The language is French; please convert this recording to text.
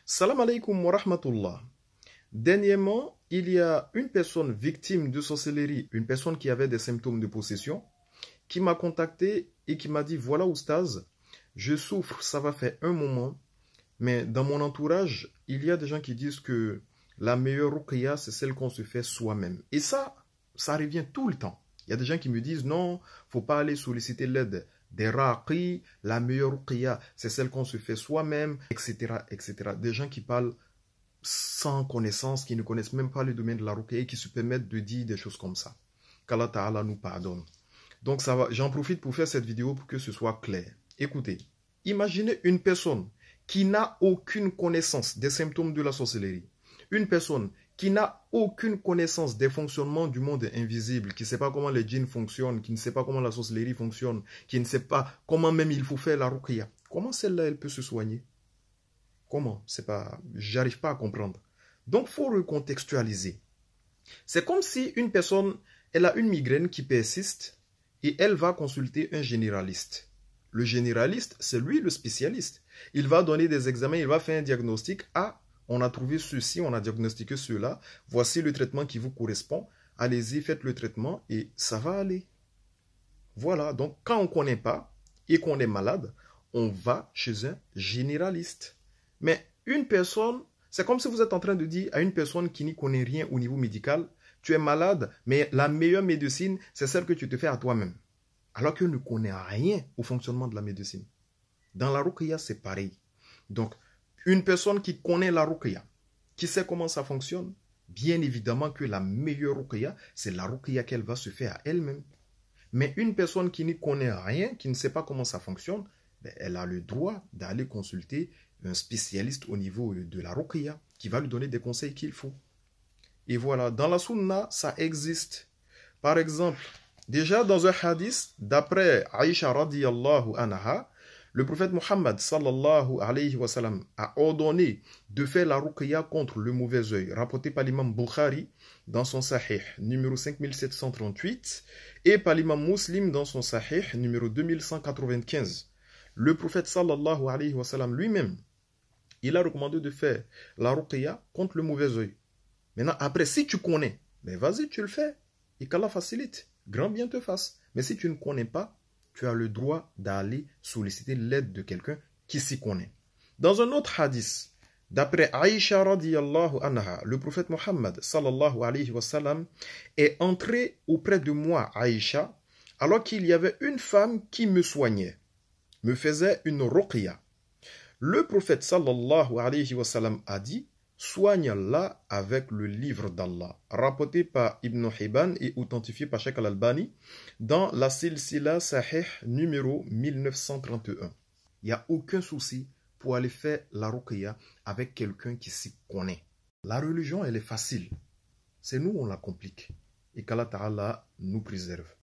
Salam alaikum wa rahmatullah. Dernièrement, il y a une personne victime de sorcellerie, une personne qui avait des symptômes de possession, qui m'a contacté et qui m'a dit, voilà oustaz, je souffre, ça va faire un moment, mais dans mon entourage, il y a des gens qui disent que la meilleure ruqya, c'est celle qu'on se fait soi-même. Et ça revient tout le temps. Il y a des gens qui me disent, non, faut pas aller solliciter l'aide des raqis, la meilleure ruqya, c'est celle qu'on se fait soi-même, etc., etc. Des gens qui parlent sans connaissance, qui ne connaissent même pas le domaine de la ruqya et qui se permettent de dire des choses comme ça. Qu'Allah Ta'ala nous pardonne. Donc j'en profite pour faire cette vidéo pour que ce soit clair. Écoutez, imaginez une personne qui n'a aucune connaissance des symptômes de la sorcellerie. Une personne qui n'a aucune connaissance des fonctionnements du monde invisible, qui ne sait pas comment les djinns fonctionnent, qui ne sait pas comment la sorcellerie fonctionne, qui ne sait pas comment même il faut faire la ruqya. Comment celle-là, elle peut se soigner? Comment? J'arrive pas à comprendre. Donc, il faut recontextualiser. C'est comme si une personne, elle a une migraine qui persiste et elle va consulter un généraliste. Le généraliste, c'est lui le spécialiste. Il va donner des examens, il va faire un diagnostic. Ah, on a trouvé ceci, on a diagnostiqué cela. Voici le traitement qui vous correspond. Allez-y, faites le traitement et ça va aller. Voilà, donc quand on ne connaît pas et qu'on est malade, on va chez un généraliste. Mais une personne, c'est comme si vous êtes en train de dire à une personne qui n'y connaît rien au niveau médical, tu es malade, mais la meilleure médecine, c'est celle que tu te fais à toi-même. Alors qu'elle ne connaît rien au fonctionnement de la médecine. Dans la ruqya, c'est pareil. Donc, une personne qui connaît la ruqya, qui sait comment ça fonctionne, bien évidemment que la meilleure ruqya, c'est la ruqya qu'elle va se faire à elle-même. Mais une personne qui n'y connaît rien, qui ne sait pas comment ça fonctionne, elle a le droit d'aller consulter un spécialiste au niveau de la ruqya qui va lui donner des conseils qu'il faut. Et voilà, dans la sunna, ça existe. Par exemple, déjà dans un hadith, d'après Aïcha radiyallahu anha, le prophète Muhammad sallallahu alayhi wa sallam a ordonné de faire la ruqya contre le mauvais œil, rapporté par l'imam Bukhari dans son sahih numéro 5738 et par l'imam Muslim dans son sahih numéro 2195. Le prophète sallallahu alayhi wa sallam lui-même, il a recommandé de faire la ruqya contre le mauvais œil. Maintenant, après, si tu connais, vas-y, tu le fais. Et qu'Allah facilite, grand bien te fasse. Mais si tu ne connais pas, tu as le droit d'aller solliciter l'aide de quelqu'un qui s'y connaît. Dans un autre hadith, d'après Aïcha radiyallahu anha, le prophète Muhammad sallallahu alayhi wa sallam est entré auprès de moi, Aïcha, alors qu'il y avait une femme qui me soignait, me faisait une ruqya. Le prophète sallallahu alayhi wa sallam a dit, soigne-la avec le livre d'Allah, rapporté par Ibn Hibban et authentifié par Sheikh Al-Albani dans la Silsila Sahih numéro 1931. Il n'y a aucun souci pour aller faire la ruqya avec quelqu'un qui s'y connaît. La religion, elle est facile. C'est nous, on la complique. Et qu'Allah Ta'ala nous préserve.